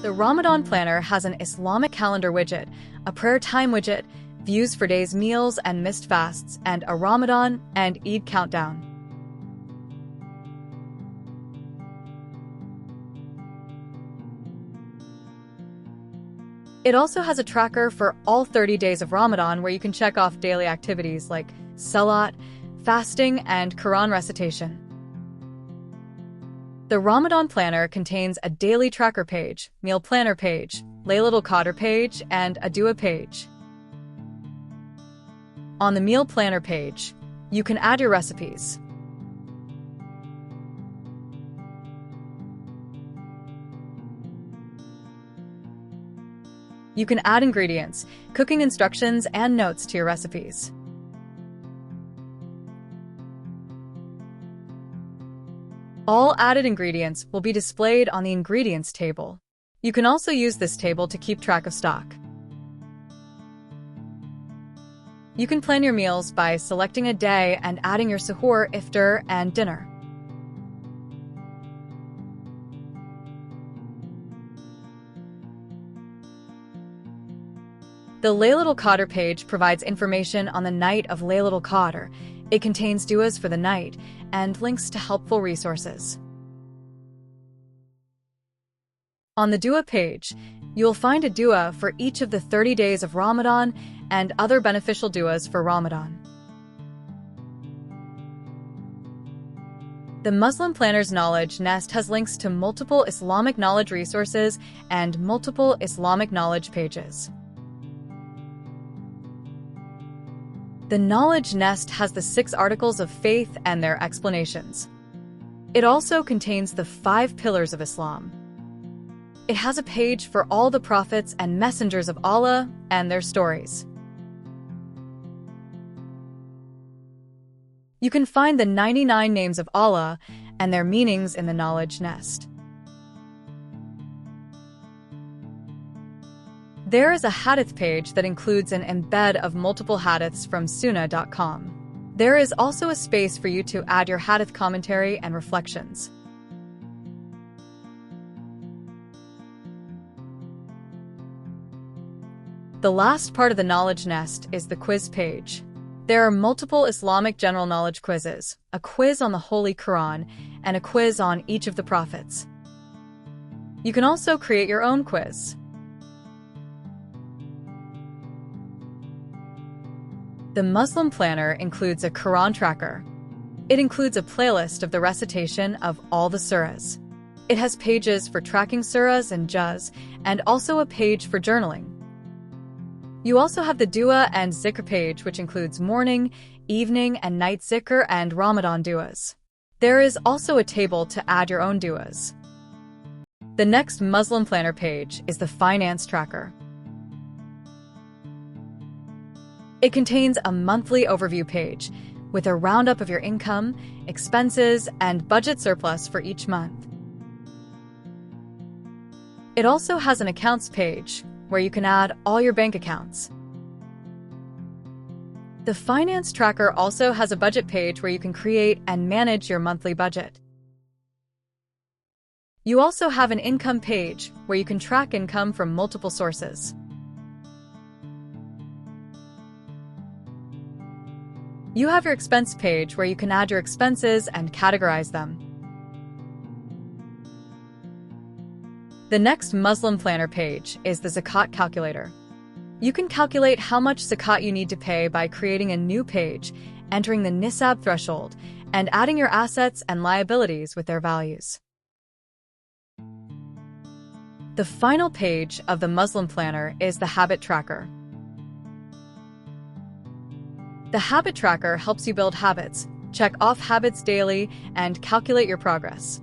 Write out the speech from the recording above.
The Ramadan Planner has an Islamic calendar widget, a prayer time widget, views for days' meals and missed fasts, and a Ramadan and Eid countdown. It also has a tracker for all 30 days of Ramadan where you can check off daily activities like salat, fasting, and Quran recitation. The Ramadan Planner contains a daily tracker page, meal planner page, Laylatul Qadr page, and a dua page. On the meal planner page, you can add your recipes. You can add ingredients, cooking instructions, and notes to your recipes. All added ingredients will be displayed on the ingredients table. You can also use this table to keep track of stock. You can plan your meals by selecting a day and adding your suhoor, iftar, and dinner. The Laylatul Qadr page provides information on the night of Laylatul Qadr. It contains duas for the night and links to helpful resources. On the dua page, you will find a dua for each of the 30 days of Ramadan and other beneficial duas for Ramadan. The Muslim Planner's Knowledge Nest has links to multiple Islamic knowledge resources and multiple Islamic knowledge pages. The Knowledge Nest has the 6 articles of faith and their explanations. It also contains the 5 pillars of Islam. It has a page for all the prophets and messengers of Allah and their stories. You can find the 99 names of Allah and their meanings in the Knowledge Nest. There is a hadith page that includes an embed of multiple hadiths from sunnah.com. There is also a space for you to add your hadith commentary and reflections. The last part of the Knowledge Nest is the quiz page. There are multiple Islamic general knowledge quizzes, a quiz on the Holy Quran, and a quiz on each of the prophets. You can also create your own quiz. The Muslim Planner includes a Quran tracker. It includes a playlist of the recitation of all the surahs. It has pages for tracking surahs and juz, and also a page for journaling. You also have the dua and zikr page, which includes morning, evening, and night zikr and Ramadan duas. There is also a table to add your own duas. The next Muslim Planner page is the Finance Tracker. It contains a monthly overview page with a roundup of your income, expenses, and budget surplus for each month. It also has an accounts page where you can add all your bank accounts. The Finance Tracker also has a budget page where you can create and manage your monthly budget. You also have an income page where you can track income from multiple sources. You have your expense page where you can add your expenses and categorize them. The next Muslim Planner page is the Zakat Calculator. You can calculate how much zakat you need to pay by creating a new page, entering the nisab threshold, and adding your assets and liabilities with their values. The final page of the Muslim Planner is the Habit Tracker. The Habit Tracker helps you build habits, check off habits daily, and calculate your progress.